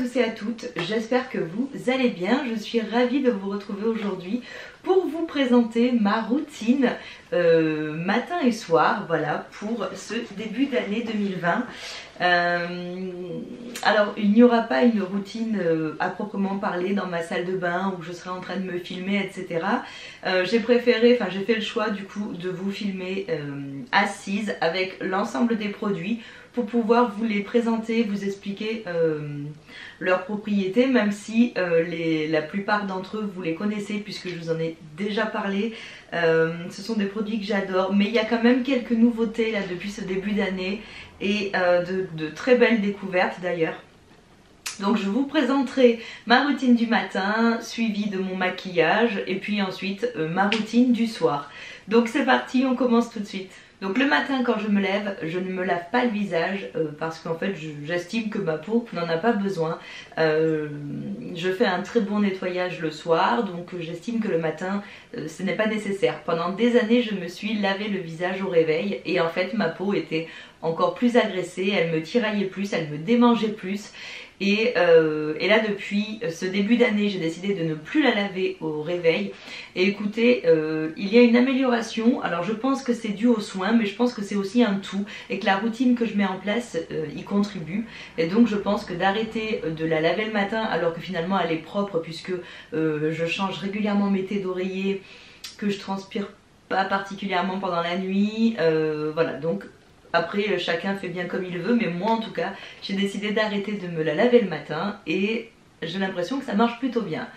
tous et à toutes, j'espère que vous allez bien. Je suis ravie de vous retrouver aujourd'hui pour vous présenter ma routine matin et soir, voilà, pour ce début d'année 2020. Alors il n'y aura pas une routine à proprement parler dans ma salle de bain où je serai en train de me filmer, etc. J'ai fait le choix du coup de vous filmer assise avec l'ensemble des produits pour pouvoir vous les présenter, vous expliquer leurs propriétés, même si la plupart d'entre eux vous les connaissez puisque je vous en ai déjà parlé. Ce sont des produits que j'adore, mais il y a quand même quelques nouveautés là depuis ce début d'année et de très belles découvertes d'ailleurs. Donc je vous présenterai ma routine du matin, suivie de mon maquillage, et puis ensuite ma routine du soir. Donc c'est parti, on commence tout de suite. Donc le matin quand je me lève, je ne me lave pas le visage parce qu'en fait j'estime que ma peau n'en a pas besoin. Je fais un très bon nettoyage le soir, donc j'estime que le matin ce n'est pas nécessaire. Pendant des années je me suis lavé le visage au réveil et en fait ma peau était encore plus agressée, elle me tiraillait plus, elle me démangeait plus. Et là depuis ce début d'année j'ai décidé de ne plus la laver au réveil. Et écoutez, il y a une amélioration. Alors je pense que c'est dû aux soins, mais je pense que c'est aussi un tout et que la routine que je mets en place y contribue. Et donc je pense que d'arrêter de la laver le matin alors que finalement elle est propre, puisque je change régulièrement mes thés d'oreiller, que je transpire pas particulièrement pendant la nuit, voilà. Donc après chacun fait bien comme il veut, mais moi en tout cas j'ai décidé d'arrêter de me la laver le matin et j'ai l'impression que ça marche plutôt bien.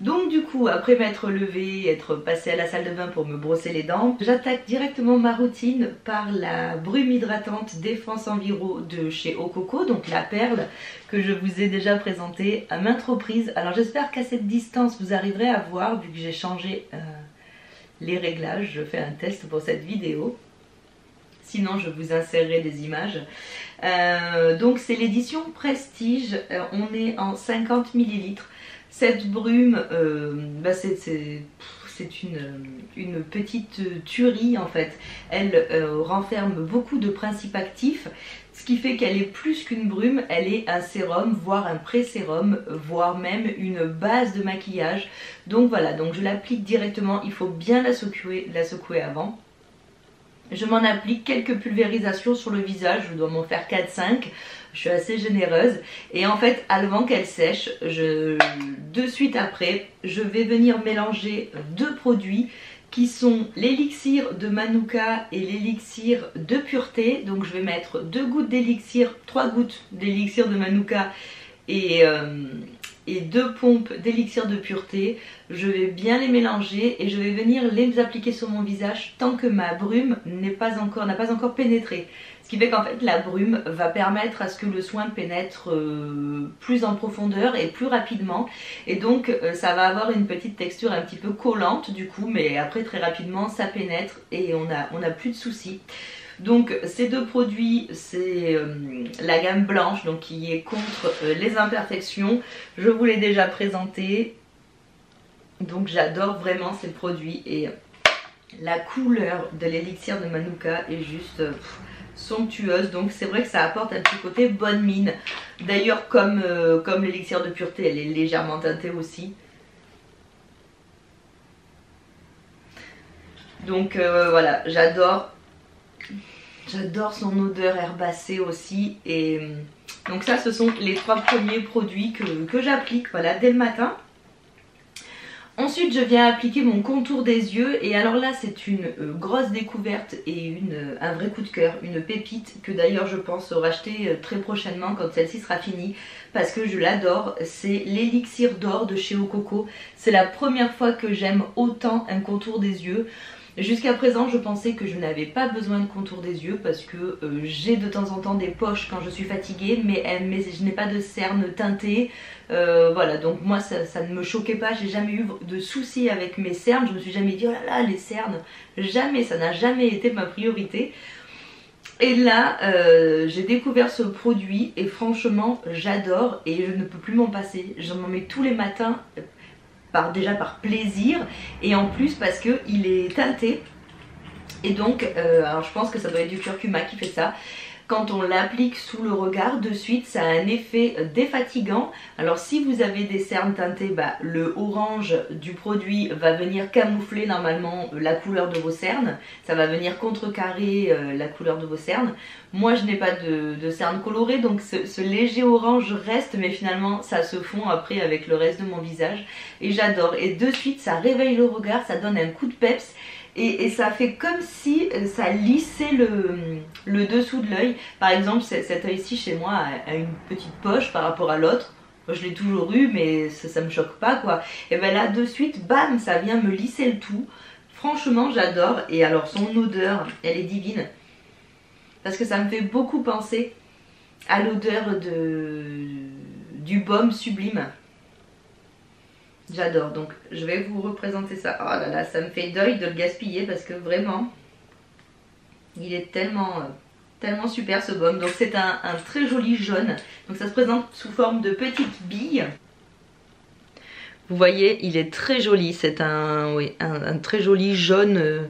Donc du coup, après m'être levée, être passée à la salle de bain pour me brosser les dents, j'attaque directement ma routine par la brume hydratante Défense Enviro de chez Ococo, donc la perle que je vous ai déjà présentée à maintes reprises. Alors j'espère qu'à cette distance vous arriverez à voir, vu que j'ai changé les réglages, je fais un test pour cette vidéo. Sinon je vous insérerai des images. Donc c'est l'édition Prestige, on est en 50 ml. Cette brume, c'est une petite tuerie en fait. Elle renferme beaucoup de principes actifs, ce qui fait qu'elle est plus qu'une brume, elle est un sérum, voire un pré-sérum, voire même une base de maquillage. Donc voilà, donc je l'applique directement, il faut bien la secouer avant. Je m'en applique quelques pulvérisations sur le visage, je dois m'en faire 4-5, je suis assez généreuse. Et en fait, avant qu'elle sèche, de suite après, je vais venir mélanger deux produits qui sont l'élixir de Manuka et l'élixir de pureté. Donc je vais mettre 2 gouttes d'élixir, 3 gouttes d'élixir de Manuka et 2 pompes d'élixir de pureté. Je vais bien les mélanger et je vais venir les appliquer sur mon visage tant que ma brume n'a pas encore pénétré. Ce qui fait qu'en fait la brume va permettre à ce que le soin pénètre plus en profondeur et plus rapidement. Et donc ça va avoir une petite texture un petit peu collante du coup, mais après très rapidement ça pénètre et on a plus de soucis. Donc ces deux produits, c'est la gamme blanche, donc qui est contre les imperfections. Je vous l'ai déjà présenté, donc j'adore vraiment ces produits et la couleur de l'élixir de Manuka est juste somptueuse. Donc c'est vrai que ça apporte un petit côté bonne mine. D'ailleurs comme l'élixir de pureté, elle est légèrement teintée aussi. Donc voilà, j'adore son odeur herbacée aussi. Et donc ça, ce sont les 3 premiers produits que j'applique, voilà, dès le matin. Ensuite je viens appliquer mon contour des yeux, et alors là c'est une grosse découverte et un vrai coup de cœur, une pépite que d'ailleurs je pense racheter très prochainement quand celle-ci sera finie, parce que je l'adore. C'est l'élixir d'or de chez Ococo. C'est la première fois que j'aime autant un contour des yeux. Jusqu'à présent je pensais que je n'avais pas besoin de contour des yeux parce que j'ai de temps en temps des poches quand je suis fatiguée, mais je n'ai pas de cernes teintées. Voilà, donc moi ça ne me choquait pas, j'ai jamais eu de soucis avec mes cernes, je me suis jamais dit oh là là les cernes, jamais, ça n'a jamais été ma priorité. Et là j'ai découvert ce produit et franchement j'adore et je ne peux plus m'en passer. Je m'en mets tous les matins. Déjà par plaisir et en plus parce qu'il est teinté Et donc, alors je pense que ça doit être du curcuma qui fait ça. Quand on l'applique sous le regard, de suite, ça a un effet défatigant. Alors si vous avez des cernes teintées, bah, le orange du produit va venir camoufler normalement la couleur de vos cernes. Ça va venir contrecarrer la couleur de vos cernes. Moi, je n'ai pas de cernes colorées, donc ce léger orange reste, mais finalement, ça se fond après avec le reste de mon visage. Et j'adore. Et de suite, ça réveille le regard, ça donne un coup de peps. Et ça fait comme si ça lissait le dessous de l'œil. Par exemple, cet œil-ci chez moi a une petite poche par rapport à l'autre. Moi, je l'ai toujours eu, mais ça me choque pas, quoi. Et ben là, de suite, bam, ça vient me lisser le tout. Franchement, j'adore. Et alors, son odeur, elle est divine. Parce que ça me fait beaucoup penser à l'odeur du baume sublime. J'adore, donc je vais vous représenter ça. Oh là là, ça me fait deuil de le gaspiller parce que vraiment, il est tellement super ce baume. Donc c'est un très joli jaune. Donc ça se présente sous forme de petites billes. Vous voyez, il est très joli. C'est un très joli jaune,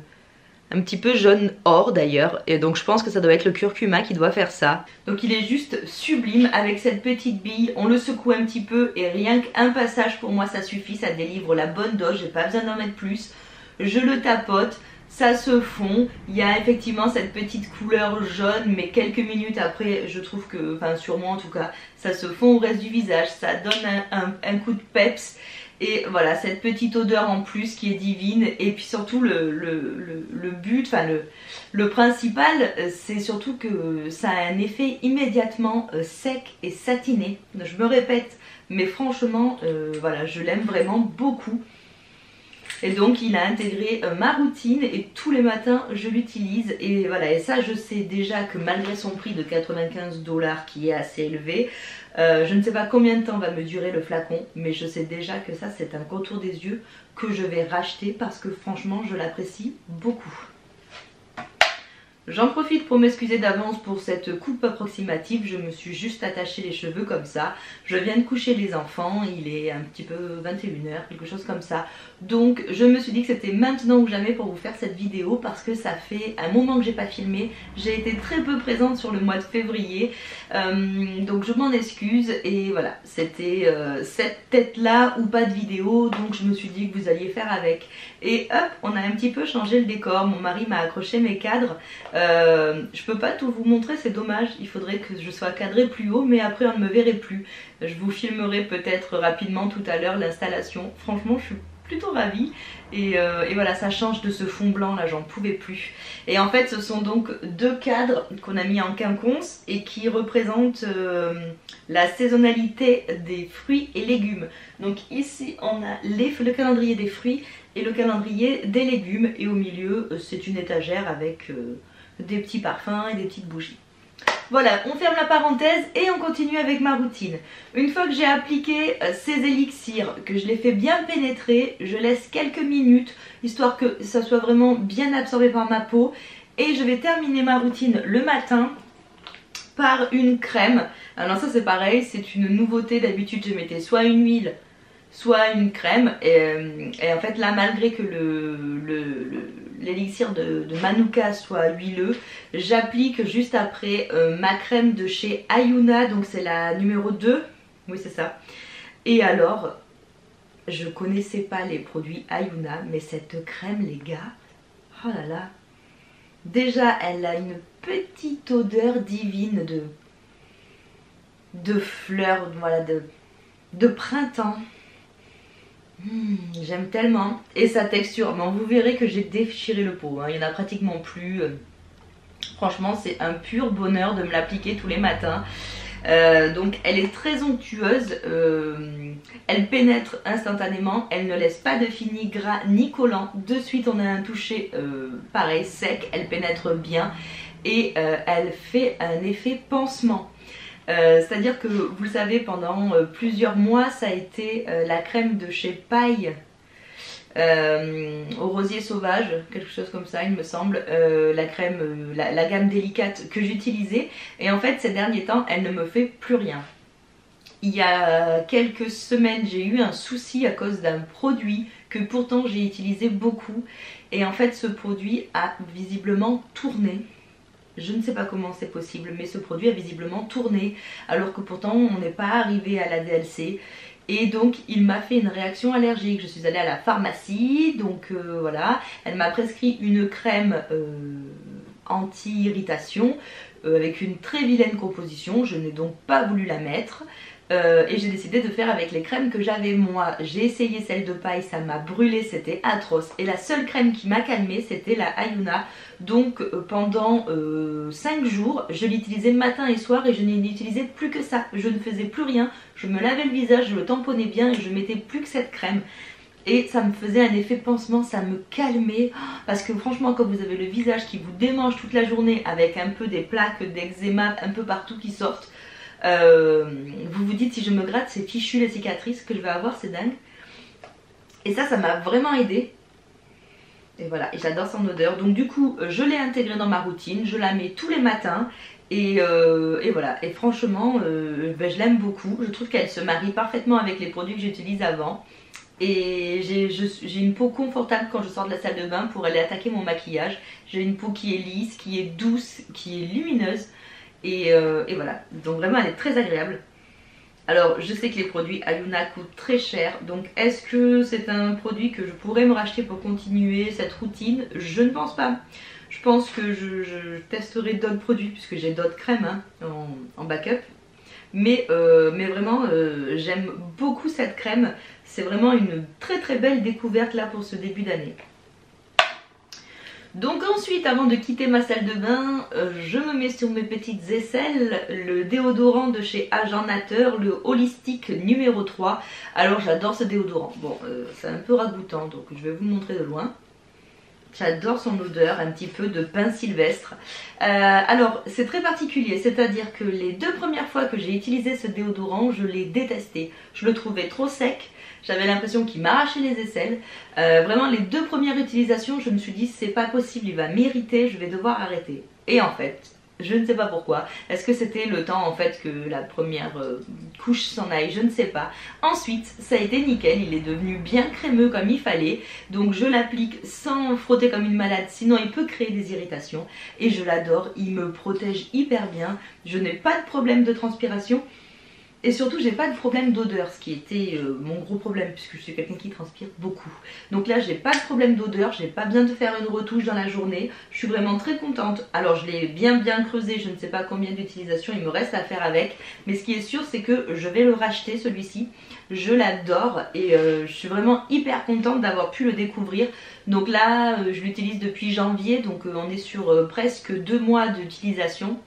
un petit peu jaune or d'ailleurs. Et donc je pense que ça doit être le curcuma qui doit faire ça. Donc il est juste sublime avec cette petite bille. On le secoue un petit peu et rien qu'un passage pour moi ça suffit. Ça délivre la bonne dose, j'ai pas besoin d'en mettre plus. Je le tapote, ça se fond. Il y a effectivement cette petite couleur jaune, mais quelques minutes après je trouve que, enfin sur moi en tout cas, ça se fond au reste du visage. Ça donne un coup de peps. Et voilà, cette petite odeur en plus qui est divine. Et puis surtout le but, enfin le principal, c'est surtout que ça a un effet immédiatement sec et satiné. Je me répète, mais franchement, voilà, je l'aime vraiment beaucoup. Et donc il a intégré ma routine et tous les matins je l'utilise. Et voilà, et ça je sais déjà que malgré son prix de 95 $ qui est assez élevé, je ne sais pas combien de temps va me durer le flacon, mais je sais déjà que ça c'est un contour des yeux que je vais racheter parce que franchement je l'apprécie beaucoup. J'en profite pour m'excuser d'avance pour cette coupe approximative, je me suis juste attaché les cheveux comme ça. Je viens de coucher les enfants, il est un petit peu 21 h, quelque chose comme ça. Donc je me suis dit que c'était maintenant ou jamais pour vous faire cette vidéo parce que ça fait un moment que j'ai pas filmé. J'ai été très peu présente sur le mois de février, donc je m'en excuse. Et voilà, c'était cette tête là ou pas de vidéo, donc je me suis dit que vous alliez faire avec. Et hop, on a un petit peu changé le décor, mon mari m'a accroché mes cadres. Je peux pas tout vous montrer, c'est dommage, il faudrait que je sois cadrée plus haut, mais après on ne me verrait plus. Je vous filmerai peut-être rapidement tout à l'heure l'installation. Franchement je suis plutôt ravie et voilà, ça change de ce fond blanc là, j'en pouvais plus. Et en fait ce sont donc deux cadres qu'on a mis en quinconce et qui représentent la saisonnalité des fruits et légumes. Donc ici on a le calendrier des fruits et le calendrier des légumes, et au milieu c'est une étagère avec des petits parfums et des petites bougies. Voilà, on ferme la parenthèse et on continue avec ma routine. Une fois que j'ai appliqué ces élixirs, que je les fais bien pénétrer, je laisse quelques minutes histoire que ça soit vraiment bien absorbé par ma peau. Et je vais terminer ma routine le matin par une crème. Alors ça c'est pareil, c'est une nouveauté. D'habitude je mettais soit une huile, soit une crème, et en fait là, malgré que l'élixir de Manuka soit huileux, j'applique juste après ma crème de chez Ayuna, donc c'est la numéro 2, oui c'est ça. Et alors, je connaissais pas les produits Ayuna, mais cette crème les gars, oh là là, déjà elle a une petite odeur divine de fleurs, voilà, de printemps. J'aime tellement. Et sa texture, bon, vous verrez que j'ai déchiré le pot, hein. Il n'y en a pratiquement plus. Franchement c'est un pur bonheur de me l'appliquer tous les matins. Donc elle est très onctueuse, elle pénètre instantanément, elle ne laisse pas de fini gras ni collant. De suite on a un toucher pareil sec, elle pénètre bien et elle fait un effet pansement. C'est-à-dire que vous le savez, pendant plusieurs mois ça a été la crème de chez Paille au rosier sauvage, quelque chose comme ça il me semble, la crème, la gamme délicate que j'utilisais, et en fait ces derniers temps elle ne me fait plus rien. Il y a quelques semaines j'ai eu un souci à cause d'un produit que pourtant j'ai utilisé beaucoup. Et en fait ce produit a visiblement tourné. Je ne sais pas comment c'est possible, mais ce produit a visiblement tourné, alors que pourtant on n'est pas arrivé à la DLC. Et donc il m'a fait une réaction allergique. Je suis allée à la pharmacie, donc voilà, elle m'a prescrit une crème anti-irritation avec une très vilaine composition. Je n'ai donc pas voulu la mettre. Et j'ai décidé de faire avec les crèmes que j'avais moi. J'ai essayé celle de paille, ça m'a brûlé, c'était atroce. Et la seule crème qui m'a calmée, c'était la Ayuna. Donc pendant 5 jours, je l'utilisais matin et soir et je n'utilisais plus que ça. Je ne faisais plus rien, je me lavais le visage, je le tamponnais bien et je mettais plus que cette crème. Et ça me faisait un effet pansement, ça me calmait. Parce que franchement, quand vous avez le visage qui vous démange toute la journée avec un peu des plaques d'eczéma un peu partout qui sortent, vous vous dites, si je me gratte, c'est fichu les cicatrices que je vais avoir, c'est dingue. Et ça m'a vraiment aidé. Et voilà, et j'adore son odeur. Donc du coup, je l'ai intégrée dans ma routine, je la mets tous les matins. Et voilà, et franchement, je l'aime beaucoup. Je trouve qu'elle se marie parfaitement avec les produits que j'utilise avant. Et j'ai une peau confortable quand je sors de la salle de bain pour aller attaquer mon maquillage. J'ai une peau qui est lisse, qui est douce, qui est lumineuse. Et voilà, donc vraiment elle est très agréable. Alors je sais que les produits Ayuna coûtent très cher, donc est-ce que c'est un produit que je pourrais me racheter pour continuer cette routine? Je ne pense pas. Je pense que je testerai d'autres produits puisque j'ai d'autres crèmes hein, en backup. Mais vraiment j'aime beaucoup cette crème, c'est vraiment une très très belle découverte là pour ce début d'année. Donc ensuite, avant de quitter ma salle de bain, je me mets sur mes petites aisselles le déodorant de chez Agent Nateur, le Holistic numéro 3. Alors j'adore ce déodorant. Bon, c'est un peu ragoûtant, donc je vais vous montrer de loin. J'adore son odeur, un petit peu de pin sylvestre. Alors c'est très particulier, c'est-à-dire que les 2 premières fois que j'ai utilisé ce déodorant, je l'ai détesté. Je le trouvais trop sec. J'avais l'impression qu'il m'arrachait les aisselles. Vraiment les 2 premières utilisations, je me suis dit c'est pas possible, il va m'irriter, je vais devoir arrêter. Et en fait, je ne sais pas pourquoi. Est-ce que c'était le temps en fait que la première couche s'en aille? Je ne sais pas. Ensuite, ça a été nickel, il est devenu bien crémeux comme il fallait. Donc je l'applique sans frotter comme une malade, sinon il peut créer des irritations. Et je l'adore, il me protège hyper bien. Je n'ai pas de problème de transpiration. Et surtout, j'ai pas de problème d'odeur, ce qui était mon gros problème, puisque je suis quelqu'un qui transpire beaucoup. Donc là, j'ai pas de problème d'odeur, j'ai pas besoin de faire une retouche dans la journée. Je suis vraiment très contente. Alors, je l'ai bien creusé, je ne sais pas combien d'utilisations il me reste à faire avec. Mais ce qui est sûr, c'est que je vais le racheter, celui-ci. Je l'adore et je suis vraiment hyper contente d'avoir pu le découvrir. Donc là, je l'utilise depuis janvier, donc on est sur presque 2 mois d'utilisation.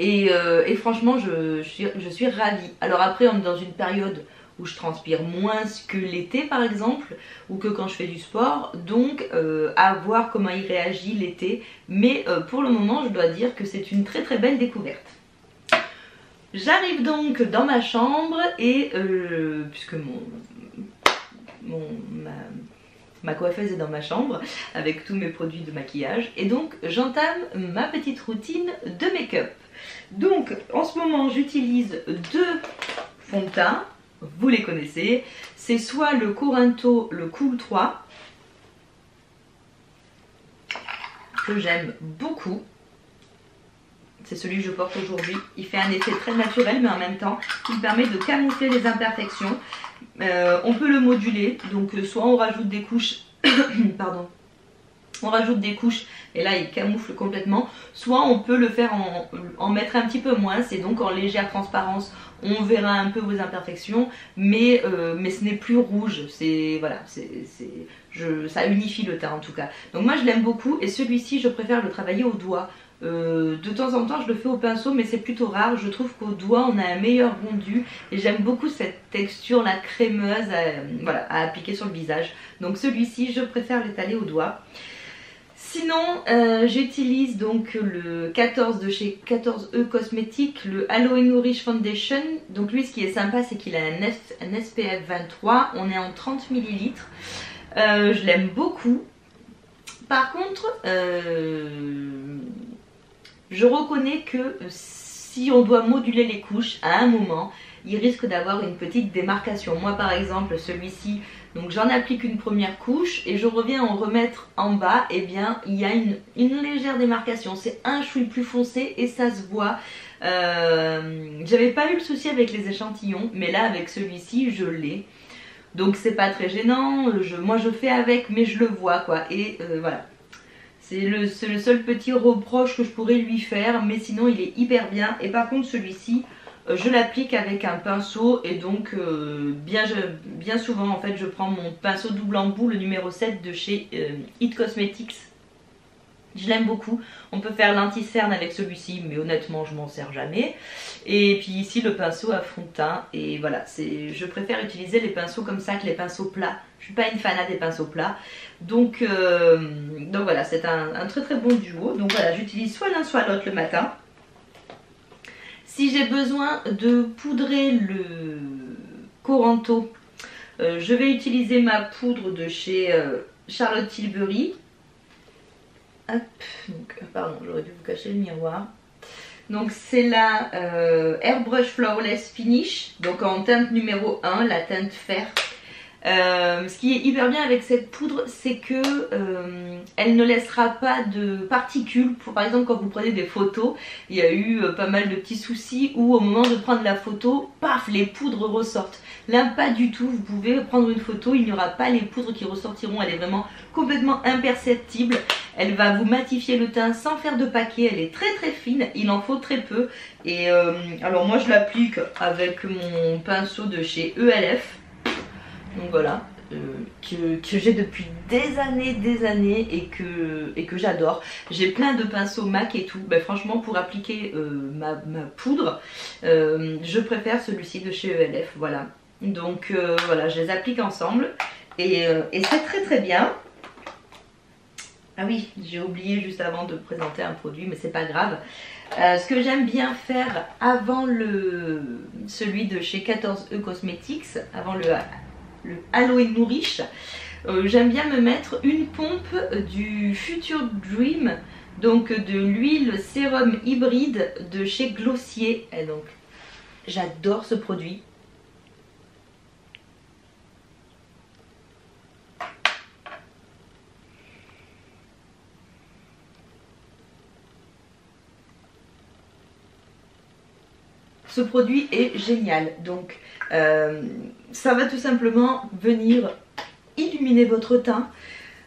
Et franchement je suis ravie. Alors après on est dans une période où je transpire moins que l'été par exemple, ou que quand je fais du sport, donc à voir comment il réagit l'été. Mais pour le moment je dois dire que c'est une très très belle découverte. J'arrive donc dans ma chambre et puisque ma coiffeuse est dans ma chambre avec tous mes produits de maquillage, et donc j'entame ma petite routine de make-up. Donc en ce moment j'utilise 2 fonds de teint, vous les connaissez, c'est soit le Corinto, le Cool 3, que j'aime beaucoup, c'est celui que je porte aujourd'hui. Il fait un effet très naturel mais en même temps il permet de camoufler les imperfections. On peut le moduler, donc soit on rajoute des couches pardon, on rajoute des couches et là il camoufle complètement, soit on peut le faire en mettre un petit peu moins, c'est donc en légère transparence, on verra un peu vos imperfections, mais ce n'est plus rouge, voilà, ça unifie le teint en tout cas. Donc moi je l'aime beaucoup et celui-ci je préfère le travailler au doigt. De temps en temps je le fais au pinceau mais c'est plutôt rare. Je trouve qu'au doigt on a un meilleur rendu et j'aime beaucoup cette texture là crémeuse voilà, à appliquer sur le visage. Donc celui-ci je préfère l'étaler au doigt. Sinon j'utilise donc le 14 de chez 14E Cosmetics, le Aloe Nourish Foundation. Donc lui ce qui est sympa c'est qu'il a un SPF 23, on est en 30 ml. Je l'aime beaucoup. Par contre je reconnais que si on doit moduler les couches à un moment, il risque d'avoir une petite démarcation. Moi par exemple celui-ci, donc j'en applique une première couche et je reviens en remettre en bas, et bien il y a une légère démarcation, c'est un chouï plus foncé et ça se voit. J'avais pas eu le souci avec les échantillons, mais là avec celui-ci je l'ai. Donc c'est pas très gênant, moi je fais avec mais je le vois quoi, et voilà. C'est le seul petit reproche que je pourrais lui faire, mais sinon il est hyper bien. Et par contre celui-ci, je l'applique avec un pinceau, et donc bien souvent en fait je prends mon pinceau double embout, le numéro 7 de chez It Cosmetics. Je l'aime beaucoup. On peut faire l'anti-cerne avec celui-ci, mais honnêtement je m'en sers jamais. Et puis ici le pinceau à fond de teint, et voilà, je préfère utiliser les pinceaux comme ça que les pinceaux plats. Je suis pas une fanat des pinceaux plats, donc voilà, c'est un très très bon duo. Donc voilà, j'utilise soit l'un soit l'autre le matin. Si j'ai besoin de poudrer le Coranto, je vais utiliser ma poudre de chez Charlotte Tilbury. Hop, donc, pardon, j'aurais dû vous cacher le miroir. Donc c'est la Airbrush Flawless Finish, donc en teinte numéro 1, la teinte fer. Ce qui est hyper bien avec cette poudre, c'est que elle ne laissera pas de particules. Par exemple, quand vous prenez des photos, il y a eu pas mal de petits soucis où au moment de prendre la photo, paf, les poudres ressortent. Là pas du tout, vous pouvez prendre une photo, il n'y aura pas les poudres qui ressortiront, elle est vraiment complètement imperceptible. Elle va vous matifier le teint sans faire de paquet, elle est très très fine, il en faut très peu. Et alors moi je l'applique avec mon pinceau de chez ELF. Donc voilà, que j'ai depuis des années et que j'adore. J'ai plein de pinceaux MAC et tout. Ben, franchement pour appliquer ma poudre, je préfère celui-ci de chez ELF. Voilà, donc voilà, je les applique ensemble et c'est très très bien. Ah oui, j'ai oublié juste avant de présenter un produit, mais c'est pas grave. Ce que j'aime bien faire avant celui de chez 14E Cosmetics, avant le Aloe Nourish, j'aime bien me mettre une pompe du Future Dream, donc de l'huile sérum hybride de chez Glossier. Et donc j'adore ce produit. Ce produit est génial, donc ça va tout simplement venir illuminer votre teint.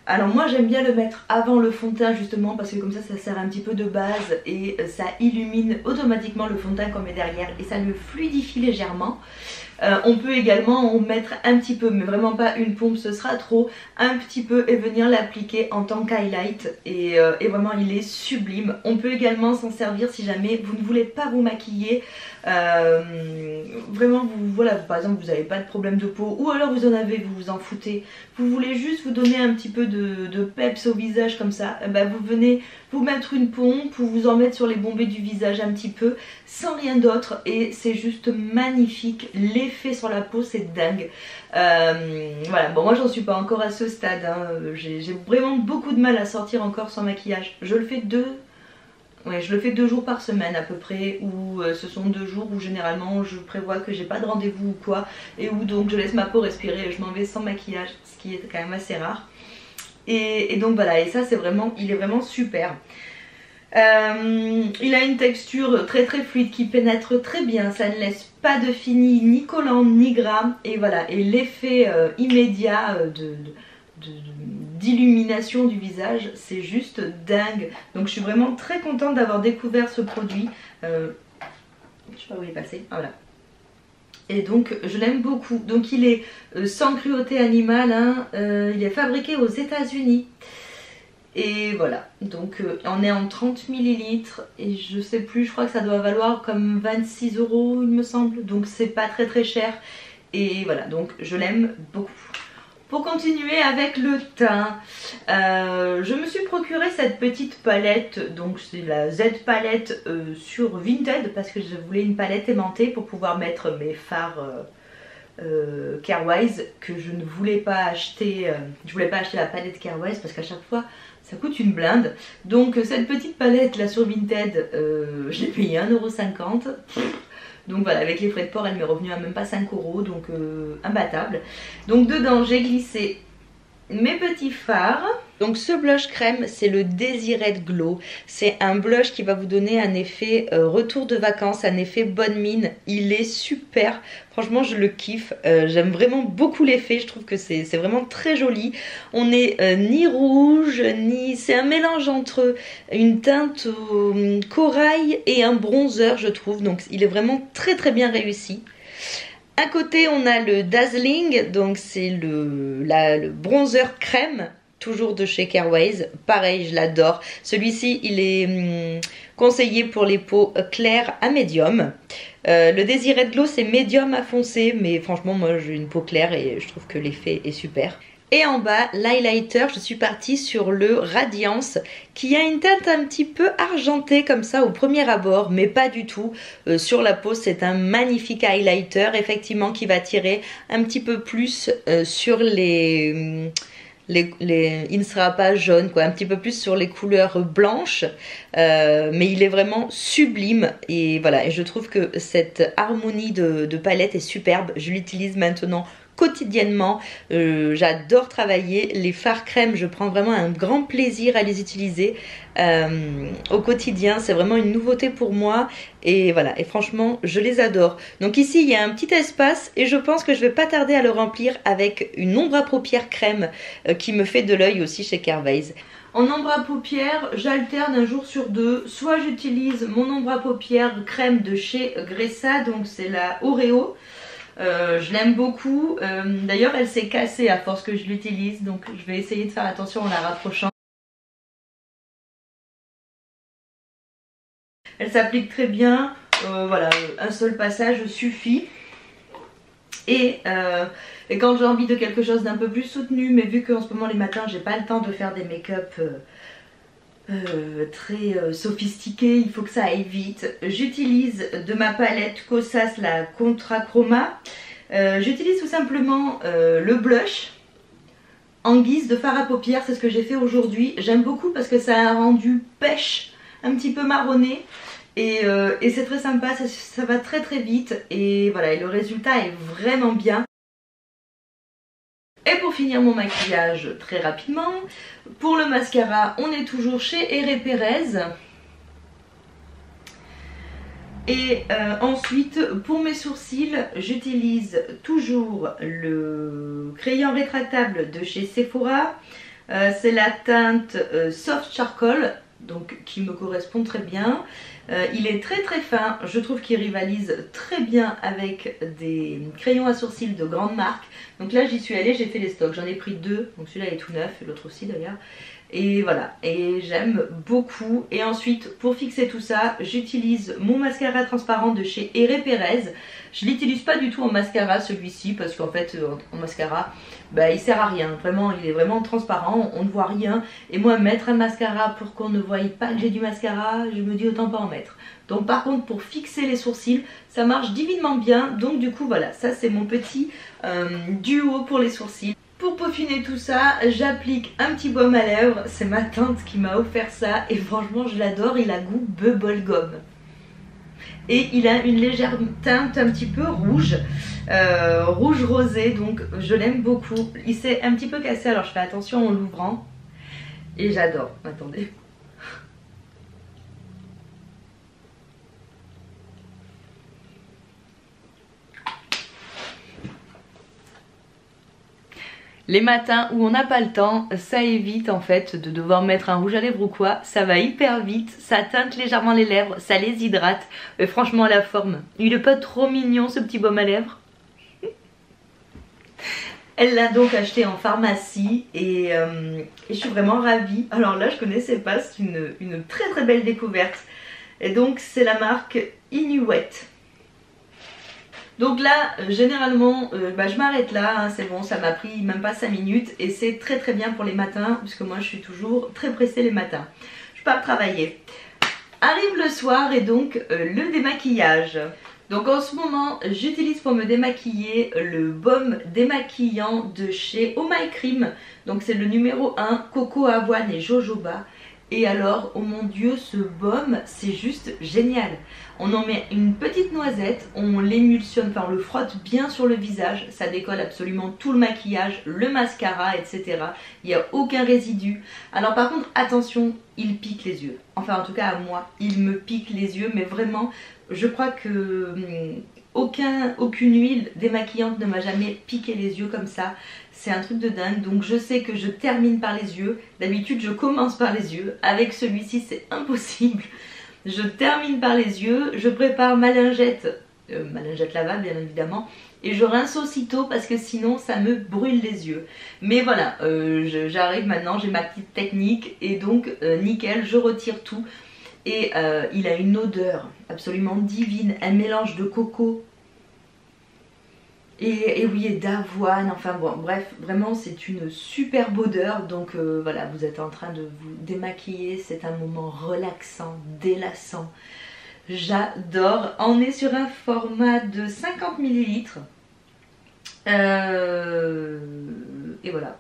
Alors moi j'aime bien le mettre avant le fond de teint justement parce que comme ça sert un petit peu de base et ça illumine automatiquement le fond de teint qu'on met derrière et ça le fluidifie légèrement. On peut également en mettre un petit peu, mais vraiment pas une pompe, ce sera trop, un petit peu et venir l'appliquer en tant qu'highlight et vraiment il est sublime. On peut également s'en servir si jamais vous ne voulez pas vous maquiller, vraiment voilà, par exemple vous n'avez pas de problème de peau ou alors vous en avez, vous vous en foutez, vous voulez juste vous donner un petit peu de peps au visage comme ça, bah vous venez vous mettre une pompe ou vous en mettre sur les bombées du visage un petit peu sans rien d'autre et c'est juste magnifique. L'effet sur la peau c'est dingue. Voilà, bon moi j'en suis pas encore à ce stade, hein. J'ai vraiment beaucoup de mal à sortir encore sans maquillage. Je le fais je le fais 2 jours par semaine à peu près, où ce sont 2 jours où généralement je prévois que j'ai pas de rendez-vous ou quoi, et où donc je laisse ma peau respirer et je m'en vais sans maquillage, ce qui est quand même assez rare. Et donc voilà, et ça c'est vraiment, il est vraiment super. Il a une texture très très fluide qui pénètre très bien, ça ne laisse pas de fini ni collant ni gras, et voilà, et l'effet immédiat d'illumination du visage c'est juste dingue. Donc je suis vraiment très contente d'avoir découvert ce produit, je sais pas où il est passé, ah, voilà. Et donc je l'aime beaucoup. Donc il est sans cruauté animale, hein. Il est fabriqué aux États-Unis. Et voilà, donc on est en 30 ml et je sais plus, je crois que ça doit valoir comme 26 € il me semble. Donc c'est pas très très cher. Et voilà, donc je l'aime beaucoup. Pour continuer avec le teint, je me suis procuré cette petite palette, donc c'est la Z palette sur Vinted parce que je voulais une palette aimantée pour pouvoir mettre mes fards Carewise que je ne voulais pas acheter. Je voulais pas acheter la palette Carewise parce qu'à chaque fois ça coûte une blinde. Donc cette petite palette là sur Vinted, je l'ai payée 1,50 €. Donc voilà, avec les frais de port elle m'est revenue à même pas 5 €, donc imbattable. Donc dedans j'ai glissé mes petits fards. Donc ce blush crème c'est le Desired Glow. C'est un blush qui va vous donner un effet retour de vacances, un effet bonne mine. Il est super, franchement je le kiffe. J'aime vraiment beaucoup l'effet, je trouve que c'est vraiment très joli. On n'est ni rouge, ni... c'est un mélange entre une teinte corail et un bronzer je trouve. Donc il est vraiment très très bien réussi. À côté on a le Dazzling, donc c'est le bronzer crème, toujours de chez Careways, pareil je l'adore. Celui-ci il est conseillé pour les peaux claires à médium. Le Desired Glow c'est médium à foncé, mais franchement moi j'ai une peau claire et je trouve que l'effet est super. Et en bas, l'highlighter, je suis partie sur le Radiance qui a une teinte un petit peu argentée comme ça au premier abord, mais pas du tout. Sur la peau, c'est un magnifique highlighter, effectivement, qui va tirer un petit peu plus sur il ne sera pas jaune, quoi, un petit peu plus sur les couleurs blanches, mais il est vraiment sublime. Et voilà, et je trouve que cette harmonie de palette est superbe. Je l'utilise maintenant quotidiennement. J'adore travailler les fards crème, je prends vraiment un grand plaisir à les utiliser au quotidien. C'est vraiment une nouveauté pour moi et voilà, et franchement je les adore. Donc ici il y a un petit espace et je pense que je vais pas tarder à le remplir avec une ombre à paupières crème qui me fait de l'œil aussi chez Careways. En ombre à paupières, j'alterne un jour sur deux. Soit j'utilise mon ombre à paupières crème de chez Gressa, donc c'est la Oreo. Je l'aime beaucoup, d'ailleurs elle s'est cassée à force que je l'utilise, donc je vais essayer de faire attention en la rapprochant. Elle s'applique très bien, voilà, un seul passage suffit. Et quand j'ai envie de quelque chose d'un peu plus soutenu, mais vu qu'en ce moment les matins j'ai pas le temps de faire des make-up très sophistiqués, il faut que ça aille vite. J'utilise de ma palette Kosas la Contra Chroma. J'utilise tout simplement le blush en guise de fard à paupières, c'est ce que j'ai fait aujourd'hui. J'aime beaucoup parce que ça a un rendu pêche, un petit peu marronné. Et c'est très sympa, ça va très très vite. Et voilà, et le résultat est vraiment bien. Et pour finir mon maquillage très rapidement, pour le mascara, on est toujours chez Herré Perez. Et ensuite, pour mes sourcils, j'utilise toujours le crayon rétractable de chez Sephora. C'est la teinte Soft Charcoal, donc qui me correspond très bien. Il est très très fin, je trouve qu'il rivalise très bien avec des crayons à sourcils de grande marque. Donc là j'y suis allée, j'ai fait les stocks, j'en ai pris deux, donc celui-là est tout neuf et l'autre aussi d'ailleurs. Et voilà, et j'aime beaucoup. Et ensuite pour fixer tout ça, j'utilise mon mascara transparent de chez Herré Perez. Je l'utilise pas du tout en mascara celui-ci parce qu'en fait en mascara bah, il sert à rien, vraiment il est vraiment transparent, on ne voit rien. Et moi mettre un mascara pour qu'on ne voie pas que j'ai du mascara, je me dis autant pas en mettre. Donc par contre pour fixer les sourcils ça marche divinement bien. Donc du coup voilà, ça c'est mon petit duo pour les sourcils. Pour peaufiner tout ça, j'applique un petit baume à lèvres. C'est ma tante qui m'a offert ça et franchement je l'adore, il a goût bubblegum. Et il a une légère teinte un petit peu rouge, rouge rosé, donc je l'aime beaucoup. Il s'est un petit peu cassé, alors je fais attention en l'ouvrant. Et j'adore, attendez. Les matins où on n'a pas le temps, ça évite en fait de devoir mettre un rouge à lèvres ou quoi. Ça va hyper vite, ça teinte légèrement les lèvres, ça les hydrate. Et franchement la forme, il est pas trop mignon ce petit baume à lèvres. Elle l'a donc acheté en pharmacie et je suis vraiment ravie. Alors là je connaissais pas, c'est une très très belle découverte. Et donc c'est la marque Inuit. Donc là, généralement, je m'arrête là, hein, c'est bon, ça m'a pris même pas 5 minutes et c'est très très bien pour les matins, puisque moi je suis toujours très pressée les matins. Je pars travailler. Arrive le soir et donc le démaquillage. Donc en ce moment, j'utilise pour me démaquiller le baume démaquillant de chez Oh My Cream. Donc c'est le numéro 1, coco, avoine et jojoba. Et alors, oh mon Dieu, ce baume, c'est juste génial. On en met une petite noisette, on l'émulsionne, enfin on le frotte bien sur le visage, ça décolle absolument tout le maquillage, le mascara, etc. Il n'y a aucun résidu. Alors par contre, attention, il pique les yeux. Enfin en tout cas à moi, il me pique les yeux, mais vraiment, je crois que aucune huile démaquillante ne m'a jamais piqué les yeux comme ça. C'est un truc de dingue. Donc je sais que je termine par les yeux. D'habitude je commence par les yeux. Avec celui-ci c'est impossible. Je termine par les yeux. Je prépare ma lingette lavable bien évidemment. Et je rince aussitôt parce que sinon ça me brûle les yeux. Mais voilà, j'arrive maintenant, j'ai ma petite technique. Et donc nickel, je retire tout. Et il a une odeur absolument divine, un mélange de coco et oui, et d'avoine, enfin bon, bref, vraiment c'est une superbe odeur. Donc voilà, vous êtes en train de vous démaquiller, c'est un moment relaxant, délassant. J'adore. On est sur un format de 50 ml. Et voilà.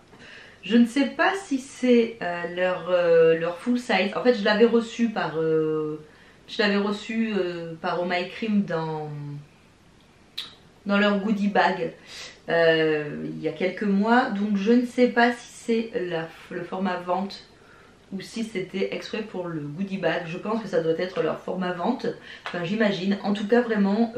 Je ne sais pas si c'est leur full size. En fait, je l'avais reçu par Oh My Cream dans leur goodie bag il y a quelques mois. Donc je ne sais pas si c'est le format vente ou si c'était exprès pour le goodie bag. Je pense que ça doit être leur format vente, enfin j'imagine. En tout cas vraiment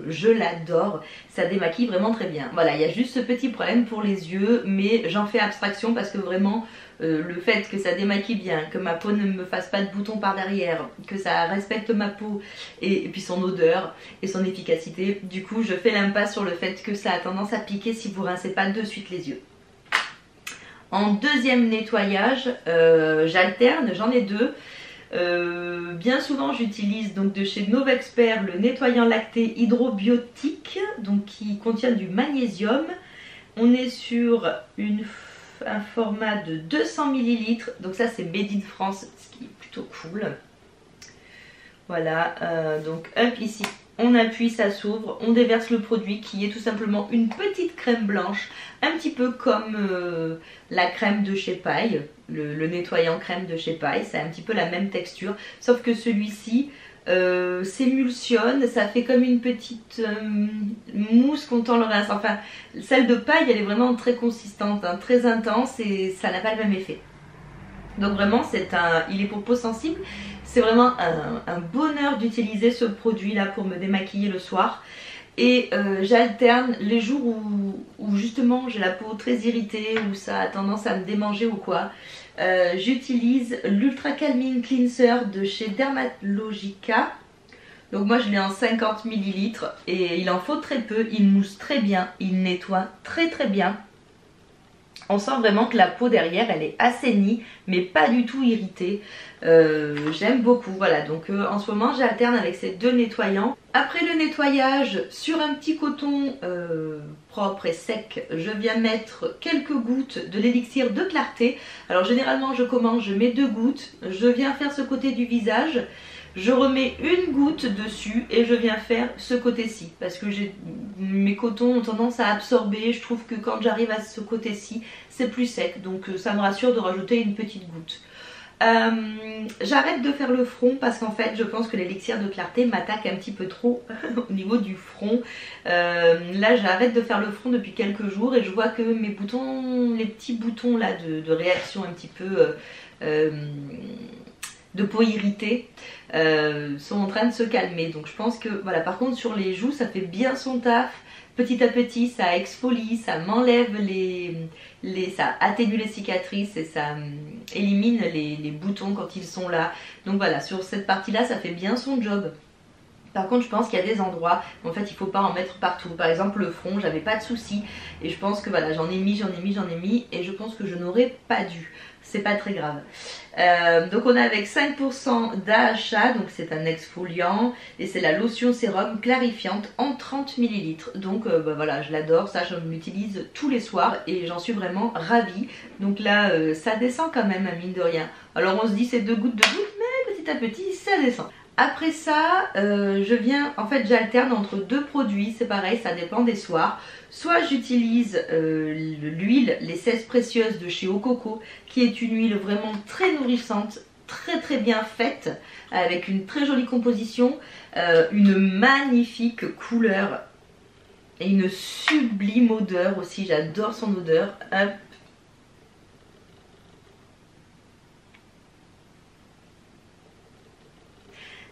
je l'adore, ça démaquille vraiment très bien. Voilà, il y a juste ce petit problème pour les yeux, mais j'en fais abstraction parce que vraiment le fait que ça démaquille bien, que ma peau ne me fasse pas de boutons par derrière, que ça respecte ma peau et puis son odeur et son efficacité, du coup je fais l'impasse sur le fait que ça a tendance à piquer si vous rincez pas de suite les yeux. En deuxième nettoyage, j'alterne, j'en ai deux. Bien souvent j'utilise donc de chez Novexpert le nettoyant lacté hydrobiotique, donc qui contient du magnésium. On est sur un format de 200 ml, donc ça c'est Made in France, ce qui est plutôt cool. Voilà, donc hop, ici on appuie, ça s'ouvre, on déverse le produit qui est tout simplement une petite crème blanche, un petit peu comme la crème de chez Paille, le nettoyant crème de chez Paille, c'est un petit peu la même texture, sauf que celui-ci s'émulsionne, ça fait comme une petite mousse qu'on tend le rince. Enfin, celle de Paille elle est vraiment très consistante, hein, très intense et ça n'a pas le même effet. Donc vraiment il est pour peau sensible. C'est vraiment un bonheur d'utiliser ce produit là pour me démaquiller le soir. Et j'alterne les jours où justement j'ai la peau très irritée, où ça a tendance à me démanger ou quoi. J'utilise l'Ultra Calming Cleanser de chez Dermalogica. Donc moi je l'ai en 50 ml et il en faut très peu, il mousse très bien, il nettoie très très bien. On sent vraiment que la peau derrière elle est assainie mais pas du tout irritée. J'aime beaucoup, voilà, donc en ce moment j'alterne avec ces deux nettoyants. Après le nettoyage, sur un petit coton propre et sec, je viens mettre quelques gouttes de l'élixir de clarté. Alors généralement je commence, je mets 2 gouttes, je viens faire ce côté du visage, je remets une goutte dessus et je viens faire ce côté-ci parce que mes cotons ont tendance à absorber. Je trouve que quand j'arrive à ce côté-ci c'est plus sec, donc ça me rassure de rajouter une petite goutte. J'arrête de faire le front parce qu'en fait je pense que l'élixir de clarté m'attaque un petit peu trop au niveau du front. Là j'arrête de faire le front depuis quelques jours et je vois que mes boutons, les petits boutons là de réaction un petit peu de peau irritée sont en train de se calmer. Donc je pense que voilà, par contre sur les joues ça fait bien son taf. Petit à petit ça exfolie, ça m'enlève ça atténue les cicatrices et ça élimine les boutons quand ils sont là. Donc voilà, sur cette partie là ça fait bien son job. Par contre je pense qu'il y a des endroits où en fait il ne faut pas en mettre partout. Par exemple le front, j'avais pas de soucis et je pense que voilà, j'en ai mis et je pense que je n'aurais pas dû. C'est pas très grave. Donc on est avec 5% d'AHA, donc c'est un exfoliant et c'est la lotion sérum clarifiante en 30 ml. Donc bah voilà, je l'adore, ça je l'utilise tous les soirs et j'en suis vraiment ravie. Donc là ça descend quand même, mine de rien. Alors on se dit c'est 2 gouttes de gouttes, mais petit à petit ça descend. Après ça, en fait j'alterne entre 2 produits, c'est pareil, ça dépend des soirs. Soit j'utilise l'huile, les 16 précieuses de chez Ococo, qui est une huile vraiment très nourrissante, très bien faite, avec une très jolie composition, une magnifique couleur et une sublime odeur aussi, j'adore son odeur. Hop.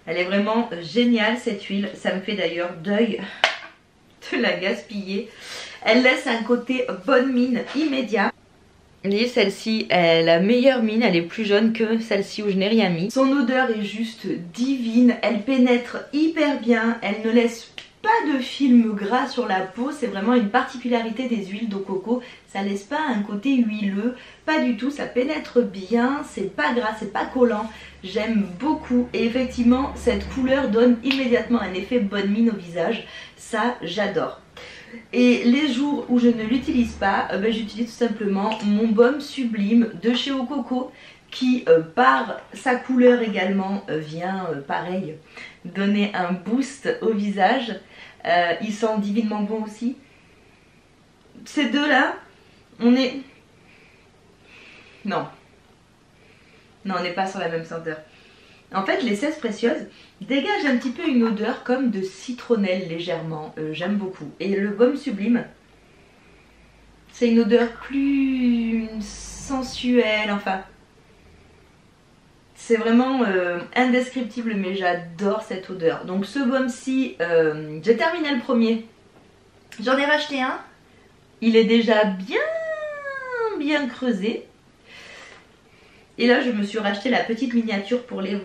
Elle est vraiment géniale cette huile, ça me fait d'ailleurs deuil de la gaspiller. Elle laisse un côté bonne mine immédiat. Vous voyez, celle-ci, elle a meilleure mine, elle est plus jaune que celle-ci où je n'ai rien mis. Son odeur est juste divine, elle pénètre hyper bien, elle ne laisse pas de film gras sur la peau, c'est vraiment une particularité des huiles de coco. Ça laisse pas un côté huileux, pas du tout, ça pénètre bien, c'est pas gras, c'est pas collant. J'aime beaucoup et effectivement cette couleur donne immédiatement un effet bonne mine au visage, ça j'adore. Et les jours où je ne l'utilise pas, j'utilise tout simplement mon baume sublime de chez Ococo qui par sa couleur également vient pareil donner un boost au visage. Il sent divinement bon aussi. Ces deux là, on est... Non, on n'est pas sur la même senteur. En fait, les 16 précieuses dégagent un petit peu une odeur comme de citronnelle légèrement. J'aime beaucoup. Et le baume sublime, c'est une odeur plus sensuelle, enfin. C'est vraiment indescriptible, mais j'adore cette odeur. Donc ce baume-ci, j'ai terminé le premier. J'en ai racheté un. Il est déjà bien creusé. Et là, je me suis racheté la petite miniature pour les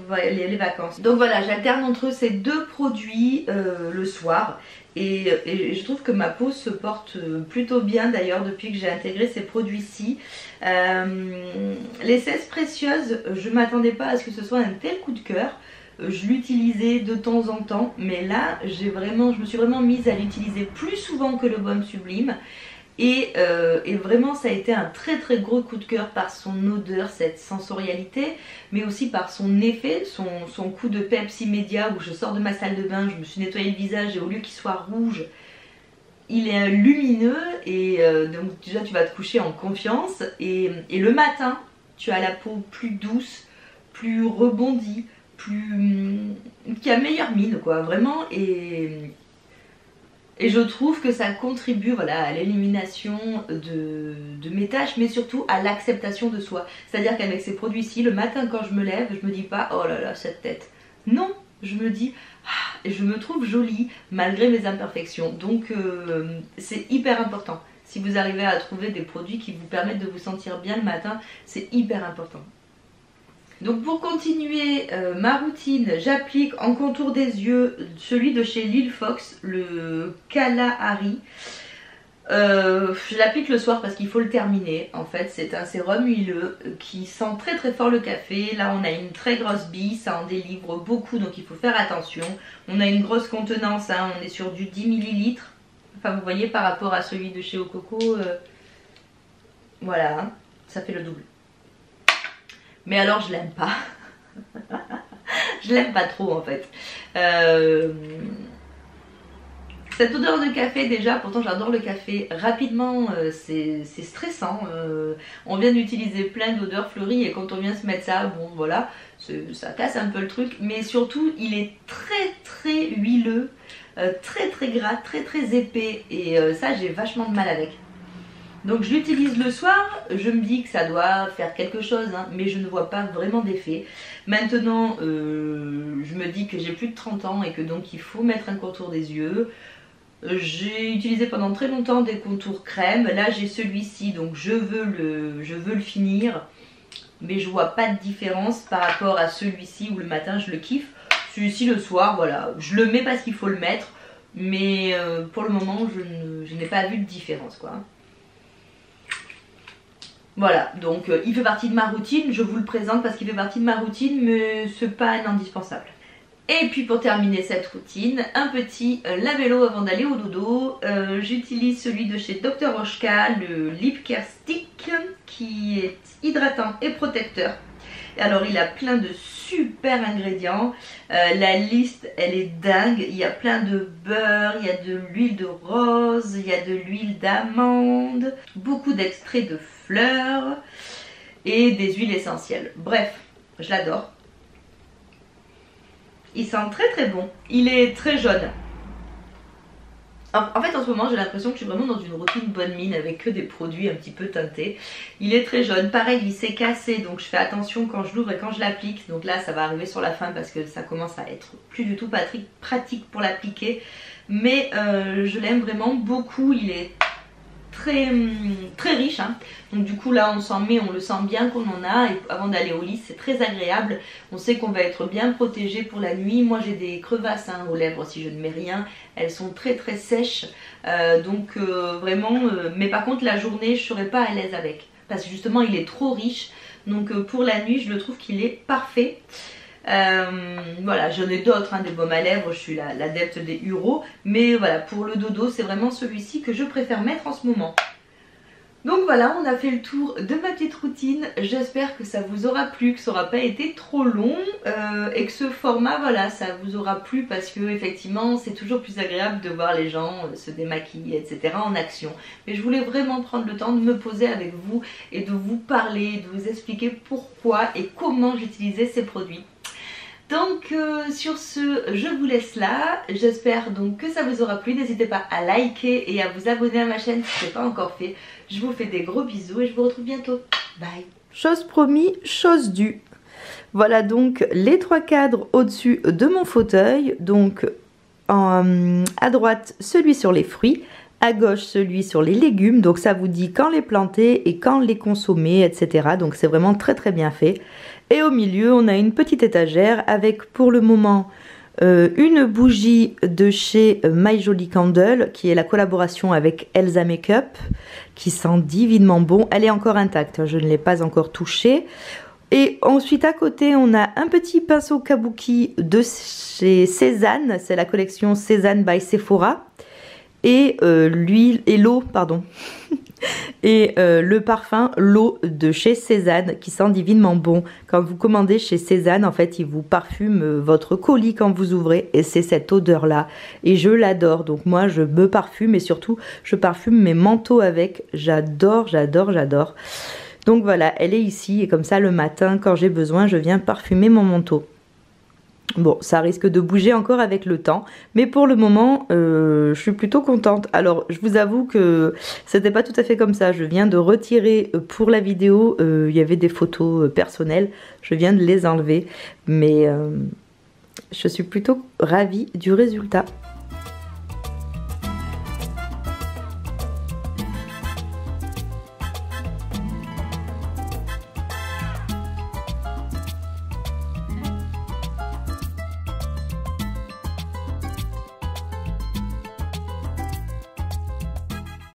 vacances. Donc voilà, j'alterne entre ces deux produits le soir. Et je trouve que ma peau se porte plutôt bien d'ailleurs depuis que j'ai intégré ces produits-ci. Les 16 précieuses, je ne m'attendais pas à ce que ce soit un tel coup de cœur. Je l'utilisais de temps en temps, mais là, je me suis vraiment mise à l'utiliser plus souvent que le baume sublime. Et vraiment ça a été un très gros coup de cœur par son odeur, cette sensorialité, mais aussi par son effet, son coup de peps immédiat où je sors de ma salle de bain, je me suis nettoyé le visage et au lieu qu'il soit rouge, il est lumineux et donc déjà tu vas te coucher en confiance et le matin tu as la peau plus douce, plus rebondie, qui a meilleure mine quoi, vraiment et je trouve que ça contribue voilà, à l'élimination de mes taches, mais surtout à l'acceptation de soi. C'est-à-dire qu'avec ces produits-ci, le matin quand je me lève, je me dis pas « Oh là là, cette tête ». Non, je me dis ah, « Je me trouve jolie malgré mes imperfections ». Donc c'est hyper important. Si vous arrivez à trouver des produits qui vous permettent de vous sentir bien le matin, c'est hyper important. Donc pour continuer ma routine, j'applique en contour des yeux celui de chez Lil Fox, le Kalahari. Je l'applique le soir parce qu'il faut le terminer. En fait, c'est un sérum huileux qui sent très fort le café. Là, on a une très grosse bille, ça en délivre beaucoup, donc il faut faire attention. On a une grosse contenance, hein, on est sur du 10 ml. Enfin, vous voyez, par rapport à celui de chez Ococo, voilà, hein, ça fait le double. Mais alors je l'aime pas. Je l'aime pas trop en fait. Cette odeur de café déjà, pourtant j'adore le café. Rapidement c'est stressant. On vient d'utiliser plein d'odeurs fleuries et quand on vient se mettre ça, bon voilà, ça casse un peu le truc. Mais surtout il est très huileux, très gras, très épais. Et ça j'ai vachement de mal avec. Donc je l'utilise le soir, je me dis que ça doit faire quelque chose, hein, mais je ne vois pas vraiment d'effet. Maintenant, je me dis que j'ai plus de 30 ans et que donc il faut mettre un contour des yeux. J'ai utilisé pendant très longtemps des contours crème, là j'ai celui-ci, donc je veux le finir. Mais je vois pas de différence par rapport à celui-ci où le matin je le kiffe. Celui-ci le soir, voilà, je le mets parce qu'il faut le mettre, mais pour le moment je n'ai pas vu de différence quoi. Voilà, donc il fait partie de ma routine, je vous le présente parce qu'il fait partie de ma routine, mais c'est pas un indispensable. Et puis pour terminer cette routine, un petit labello avant d'aller au dodo. J'utilise celui de chez Dr. Oshka, le Lip Care Stick, qui est hydratant et protecteur. Alors il a plein de super ingrédients, la liste elle est dingue, il y a plein de beurre, il y a de l'huile de rose, il y a de l'huile d'amande, beaucoup d'extraits de fleurs et des huiles essentielles. Bref, Je l'adore. Il sent très très bon. Il est très jaune. En fait en ce moment j'ai l'impression que je suis vraiment dans une routine bonne mine avec que des produits un petit peu teintés. Il est très jaune, pareil il s'est cassé donc je fais attention quand je l'ouvre et quand je l'applique. Donc là ça va arriver sur la fin parce que ça commence à être plus du tout pratique pour l'appliquer. Mais je l'aime vraiment beaucoup, il est très riche hein. Donc du coup là on s'en met, on le sent bien qu'on en a et avant d'aller au lit c'est très agréable. On sait qu'on va être bien protégé pour la nuit. Moi j'ai des crevasses hein, aux lèvres si je ne mets rien, elles sont très sèches donc vraiment mais par contre la journée je serais pas à l'aise avec parce que justement il est trop riche. Donc pour la nuit je le trouve qu'il est parfait. Voilà, j'en ai d'autres, hein, des baumes à lèvres, je suis l'adepte des Huro, mais voilà, pour le dodo, c'est vraiment celui-ci que je préfère mettre en ce moment. Donc voilà, on a fait le tour de ma petite routine, j'espère que ça vous aura plu, que ça n'aura pas été trop long et que ce format, voilà, ça vous aura plu parce que effectivement, c'est toujours plus agréable de voir les gens se démaquiller, etc. en action. Mais je voulais vraiment prendre le temps de me poser avec vous et de vous parler, de vous expliquer pourquoi et comment j'utilisais ces produits. Donc sur ce, je vous laisse là. J'espère donc que ça vous aura plu. N'hésitez pas à liker et à vous abonner à ma chaîne si ce n'est pas encore fait. Je vous fais des gros bisous et je vous retrouve bientôt. Bye. Chose promis, chose due. Voilà donc les 3 cadres au-dessus de mon fauteuil. Donc à droite celui sur les fruits, à gauche celui sur les légumes. Donc ça vous dit quand les planter et quand les consommer, etc. Donc c'est vraiment très bien fait. Et au milieu on a une petite étagère avec pour le moment une bougie de chez My Jolly Candle qui est la collaboration avec Elsa Makeup qui sent divinement bon. Elle est encore intacte, je ne l'ai pas encore touchée. Et ensuite à côté on a un petit pinceau kabuki de chez Cézanne, c'est la collection Cézanne by Sephora. Et l'huile et l'eau, pardon. Et le parfum, l'eau de chez Cézanne qui sent divinement bon. Quand vous commandez chez Cézanne, en fait, ils vous parfument votre colis quand vous ouvrez et c'est cette odeur-là. Et je l'adore. Donc moi, je me parfume et surtout, je parfume mes manteaux avec. J'adore. Donc voilà, elle est ici et comme ça, le matin, quand j'ai besoin, je viens parfumer mon manteau. Bon, ça risque de bouger encore avec le temps, mais pour le moment, je suis plutôt contente. Alors, je vous avoue que c'était pas tout à fait comme ça. Je viens de retirer pour la vidéo, il y avait des photos personnelles. Je viens de les enlever, mais je suis plutôt ravie du résultat.